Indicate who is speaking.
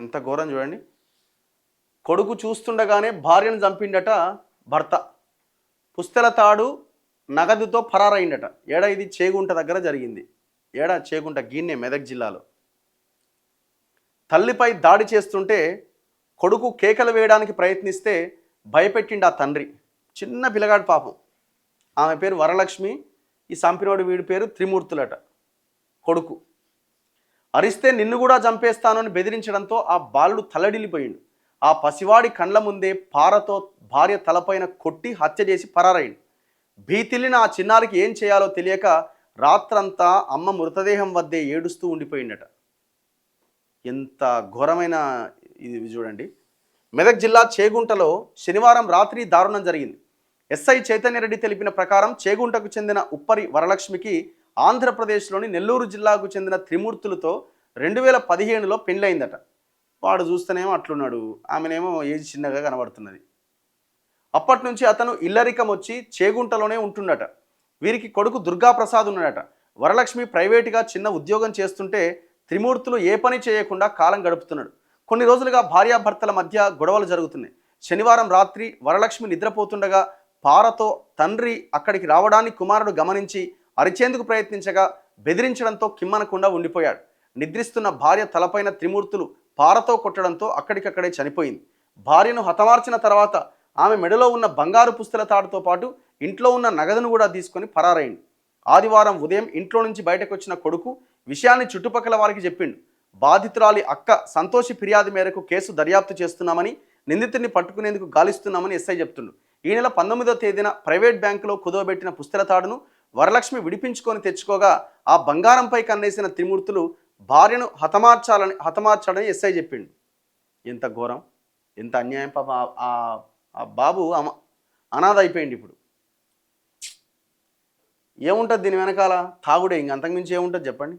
Speaker 1: ఎంత ఘోరం చూడండి. కొడుకు చూస్తుండగానే భార్యను చంపిండట భర్త. పుస్తెల తాడు నగదుతో పరారైండట. ఏడా ఇది చేగుంట దగ్గర జరిగింది. ఏడా చేగుంట గిన్నె మెదక్ జిల్లాలో. తల్లిపై దాడి చేస్తుంటే కొడుకు కేకలు వేయడానికి ప్రయత్నిస్తే భయపెట్టిండు ఆ తండ్రి. చిన్న పిల్లగాడు పాపం. ఆమె పేరు వరలక్ష్మి, ఈ సంపినోడు వీడి పేరు త్రిమూర్తులట. కొడుకు అరిస్తే నిన్ను కూడా చంపేస్తాను అని బెదిరించడంతో ఆ బాలుడు తల్లడిల్లిపోయిండు. ఆ పసివాడి కండ్ల ముందే పారతో భార్య తలపైన కొట్టి హత్య చేసి పరారైండు. భీతిల్లిన ఆ చిన్నారికి ఏం చేయాలో తెలియక రాత్రంతా అమ్మ మృతదేహం వద్దే ఏడుస్తూ ఉండిపోయిండట. ఎంత ఘోరమైన ఇది చూడండి. మెదక్ జిల్లా చేగుంటలో శనివారం రాత్రి దారుణం జరిగింది. ఎస్ఐ చైతన్యరెడ్డి తెలిపిన ప్రకారం చేగుంటకు చెందిన ఉప్పరి వరలక్ష్మికి ఆంధ్రప్రదేశ్లోని నెల్లూరు జిల్లాకు చెందిన త్రిమూర్తులతో 2015లో పెళ్ళయిందట. వాడు చూస్తేనేమో అట్లున్నాడు, ఆమెనేమో ఏజ్ చిన్నగా కనబడుతున్నది. అప్పటి నుంచి అతను ఇల్లరికం వచ్చి చేగుంటలోనే ఉంటున్నట. వీరికి కొడుకు దుర్గాప్రసాద్ ఉన్నాడట. వరలక్ష్మి ప్రైవేటుగా చిన్న ఉద్యోగం చేస్తుంటే త్రిమూర్తులు ఏ పని చేయకుండా కాలం గడుపుతున్నాడు. కొన్ని రోజులుగా భార్యాభర్తల మధ్య గొడవలు జరుగుతున్నాయి. శనివారం రాత్రి వరలక్ష్మి నిద్రపోతుండగా పారతో తండ్రి అక్కడికి రావడాన్ని కుమారుడు గమనించి అరిచేందుకు ప్రయత్నించగా బెదిరించడంతో కిమ్మనకుండా ఉండిపోయాడు. నిద్రిస్తున్న భార్య తలపైన త్రిమూర్తులు పారతో కొట్టడంతో అక్కడికక్కడే చనిపోయింది. భార్యను హతమార్చిన తర్వాత ఆమె మెడలో ఉన్న బంగారు పుస్తల తాడుతో పాటు ఇంట్లో ఉన్న నగదును కూడా తీసుకొని పరారైంది. ఆదివారం ఉదయం ఇంట్లో నుంచి బయటకు వచ్చిన కొడుకు విషయాన్ని చుట్టుపక్కల వారికి చెప్పిండు. బాధితురాలి అక్క సంతోషి ఫిర్యాదు మేరకు కేసు దర్యాప్తు చేస్తున్నామని, నిందితుడిని పట్టుకునేందుకు గాలిస్తున్నామని ఎస్ఐ చెప్తుండు. ఈ నెల 19వ తేదీన ప్రైవేట్ బ్యాంకులో కుదవబెట్టిన పుస్తల తాడును వరలక్ష్మి విడిపించుకొని తెచ్చుకోగా ఆ బంగారంపై కన్నేసిన త్రిమూర్తులు భార్యను హతమార్చాడని ఎస్ఐ చెప్పిండు. ఎంత ఘోరం, ఎంత అన్యాయం. పాప ఆ బాబు అనాథ అయిపోయింది. ఇప్పుడు ఏముంటుంది దీని వెనకాల? తాగుడే, ఇంక అంతకుమించి ఏముంటుంది చెప్పండి.